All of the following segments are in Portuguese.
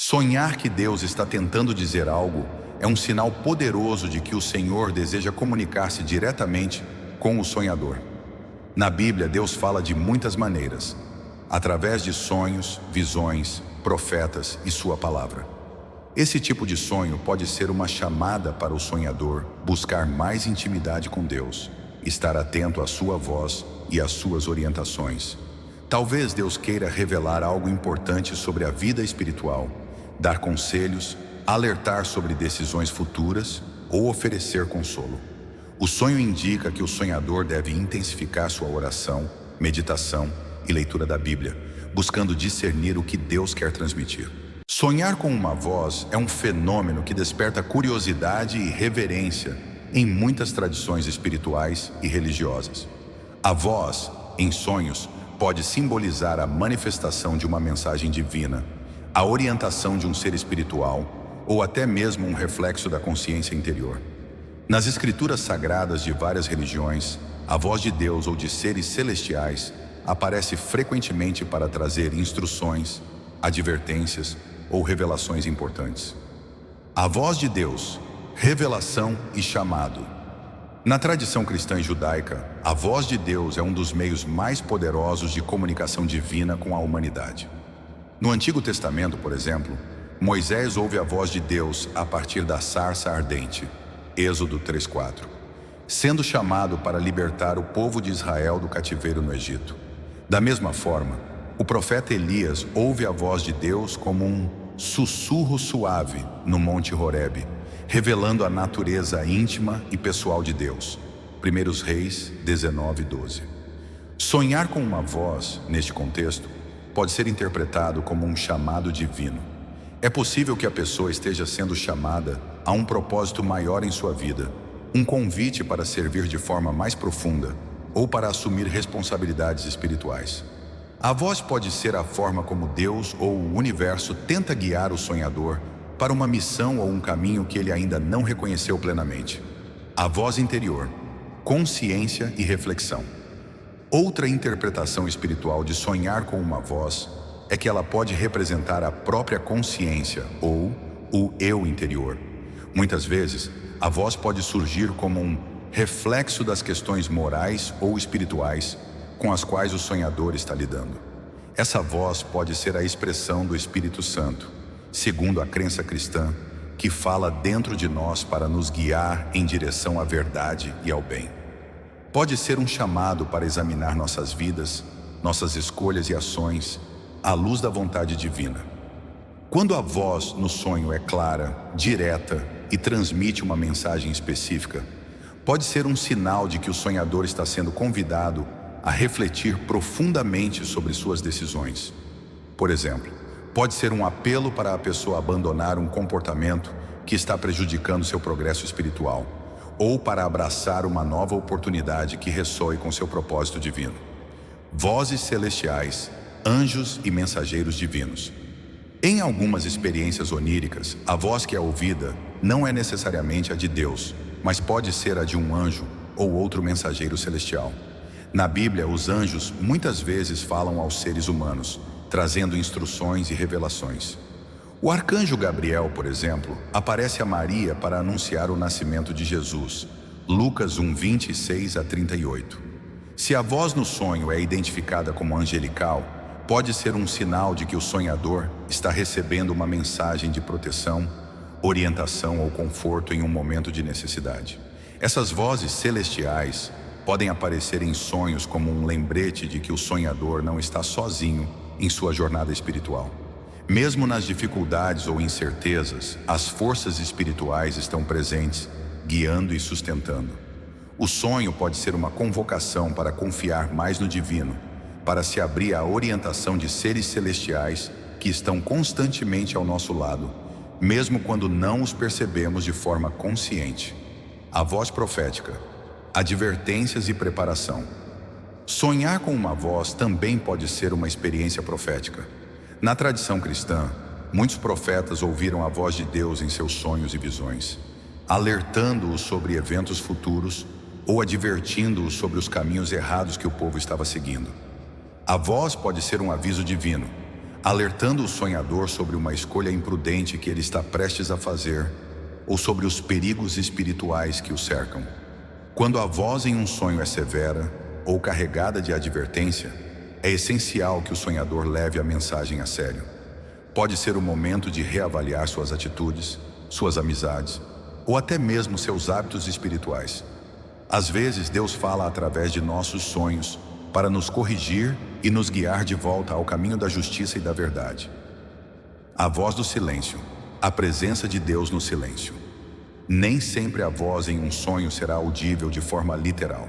Sonhar que Deus está tentando dizer algo é um sinal poderoso de que o Senhor deseja comunicar-se diretamente com o sonhador. Na Bíblia, Deus fala de muitas maneiras, através de sonhos, visões, profetas e sua palavra. Esse tipo de sonho pode ser uma chamada para o sonhador buscar mais intimidade com Deus, estar atento à sua voz e às suas orientações. Talvez Deus queira revelar algo importante sobre a vida espiritual, dar conselhos, alertar sobre decisões futuras ou oferecer consolo. O sonho indica que o sonhador deve intensificar sua oração, meditação e leitura da Bíblia, buscando discernir o que Deus quer transmitir. Sonhar com uma voz é um fenômeno que desperta curiosidade e reverência em muitas tradições espirituais e religiosas. A voz, em sonhos, pode simbolizar a manifestação de uma mensagem divina, a orientação de um ser espiritual ou até mesmo um reflexo da consciência interior. Nas escrituras sagradas de várias religiões, a voz de Deus ou de seres celestiais aparece frequentemente para trazer instruções, advertências ou revelações importantes. A voz de Deus, revelação e chamado. Na tradição cristã e judaica, a voz de Deus é um dos meios mais poderosos de comunicação divina com a humanidade. No Antigo Testamento, por exemplo, Moisés ouve a voz de Deus a partir da sarça ardente, Êxodo 3:4, sendo chamado para libertar o povo de Israel do cativeiro no Egito. Da mesma forma, o profeta Elias ouve a voz de Deus como um sussurro suave no Monte Horebe, revelando a natureza íntima e pessoal de Deus. 1 Reis 19:12. Sonhar com uma voz, neste contexto, pode ser interpretado como um chamado divino. É possível que a pessoa esteja sendo chamada a um propósito maior em sua vida, um convite para servir de forma mais profunda ou para assumir responsabilidades espirituais. A voz pode ser a forma como Deus ou o universo tenta guiar o sonhador para uma missão ou um caminho que ele ainda não reconheceu plenamente. A voz interior, consciência e reflexão. Outra interpretação espiritual de sonhar com uma voz é que ela pode representar a própria consciência ou o eu interior. Muitas vezes, a voz pode surgir como um reflexo das questões morais ou espirituais com as quais o sonhador está lidando. Essa voz pode ser a expressão do Espírito Santo, segundo a crença cristã, que fala dentro de nós para nos guiar em direção à verdade e ao bem. Pode ser um chamado para examinar nossas vidas, nossas escolhas e ações à luz da vontade divina. Quando a voz no sonho é clara, direta e transmite uma mensagem específica, pode ser um sinal de que o sonhador está sendo convidado a refletir profundamente sobre suas decisões. Por exemplo, pode ser um apelo para a pessoa abandonar um comportamento que está prejudicando seu progresso espiritual, ou para abraçar uma nova oportunidade que ressoe com seu propósito divino. Vozes celestiais, anjos e mensageiros divinos. Em algumas experiências oníricas, a voz que é ouvida não é necessariamente a de Deus, mas pode ser a de um anjo ou outro mensageiro celestial. Na Bíblia, os anjos muitas vezes falam aos seres humanos, trazendo instruções e revelações. O arcanjo Gabriel, por exemplo, aparece a Maria para anunciar o nascimento de Jesus, Lucas 1:26-38. Se a voz no sonho é identificada como angelical, pode ser um sinal de que o sonhador está recebendo uma mensagem de proteção, orientação ou conforto em um momento de necessidade. Essas vozes celestiais podem aparecer em sonhos como um lembrete de que o sonhador não está sozinho em sua jornada espiritual. Mesmo nas dificuldades ou incertezas, as forças espirituais estão presentes, guiando e sustentando. O sonho pode ser uma convocação para confiar mais no divino, para se abrir à orientação de seres celestiais que estão constantemente ao nosso lado, mesmo quando não os percebemos de forma consciente. A voz profética, advertências e preparação. Sonhar com uma voz também pode ser uma experiência profética. Na tradição cristã, muitos profetas ouviram a voz de Deus em seus sonhos e visões, alertando-os sobre eventos futuros ou advertindo-os sobre os caminhos errados que o povo estava seguindo. A voz pode ser um aviso divino, alertando o sonhador sobre uma escolha imprudente que ele está prestes a fazer ou sobre os perigos espirituais que o cercam. Quando a voz em um sonho é severa ou carregada de advertência, é essencial que o sonhador leve a mensagem a sério. Pode ser o momento de reavaliar suas atitudes, suas amizades ou até mesmo seus hábitos espirituais. Às vezes, Deus fala através de nossos sonhos para nos corrigir e nos guiar de volta ao caminho da justiça e da verdade. A voz do silêncio, a presença de Deus no silêncio. Nem sempre a voz em um sonho será audível de forma literal.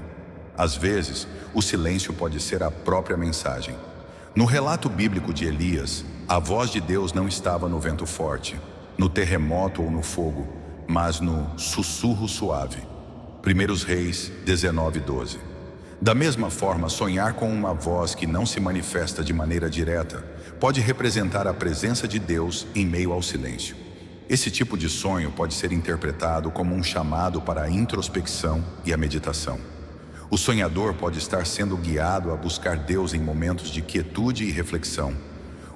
Às vezes, o silêncio pode ser a própria mensagem. No relato bíblico de Elias, a voz de Deus não estava no vento forte, no terremoto ou no fogo, mas no sussurro suave. 1 Reis 19:12. Da mesma forma, sonhar com uma voz que não se manifesta de maneira direta pode representar a presença de Deus em meio ao silêncio. Esse tipo de sonho pode ser interpretado como um chamado para a introspecção e a meditação. O sonhador pode estar sendo guiado a buscar Deus em momentos de quietude e reflexão,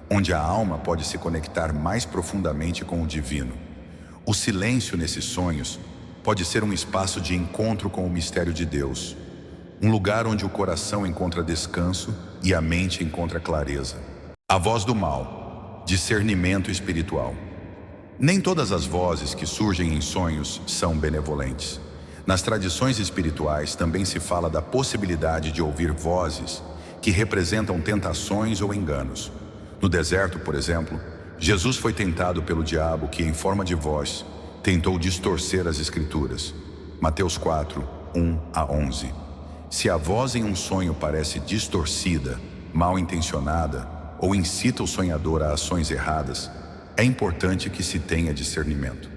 onde a alma pode se conectar mais profundamente com o divino. O silêncio nesses sonhos pode ser um espaço de encontro com o mistério de Deus, um lugar onde o coração encontra descanso e a mente encontra clareza. A voz do mal, discernimento espiritual. Nem todas as vozes que surgem em sonhos são benevolentes. Nas tradições espirituais também se fala da possibilidade de ouvir vozes que representam tentações ou enganos. No deserto, por exemplo, Jesus foi tentado pelo diabo que, em forma de voz, tentou distorcer as escrituras. Mateus 4, 1 a 11. Se a voz em um sonho parece distorcida, mal intencionada ou incita o sonhador a ações erradas, é importante que se tenha discernimento.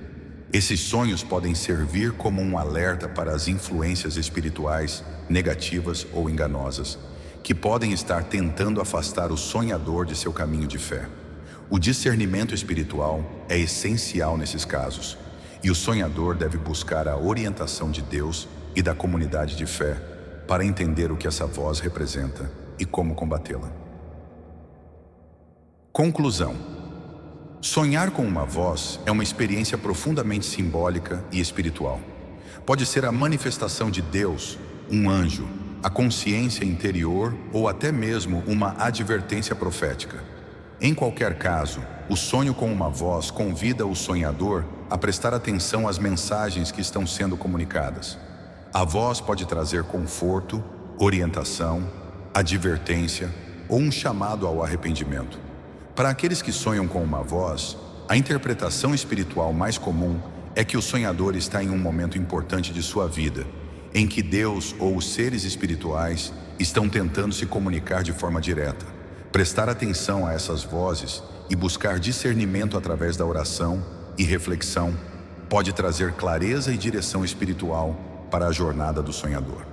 Esses sonhos podem servir como um alerta para as influências espirituais negativas ou enganosas, que podem estar tentando afastar o sonhador de seu caminho de fé. O discernimento espiritual é essencial nesses casos, e o sonhador deve buscar a orientação de Deus e da comunidade de fé para entender o que essa voz representa e como combatê-la. Conclusão. Sonhar com uma voz é uma experiência profundamente simbólica e espiritual. Pode ser a manifestação de Deus, um anjo, a consciência interior ou até mesmo uma advertência profética. Em qualquer caso, o sonho com uma voz convida o sonhador a prestar atenção às mensagens que estão sendo comunicadas. A voz pode trazer conforto, orientação, advertência ou um chamado ao arrependimento. Para aqueles que sonham com uma voz, a interpretação espiritual mais comum é que o sonhador está em um momento importante de sua vida, em que Deus ou os seres espirituais estão tentando se comunicar de forma direta. Prestar atenção a essas vozes e buscar discernimento através da oração e reflexão pode trazer clareza e direção espiritual para a jornada do sonhador.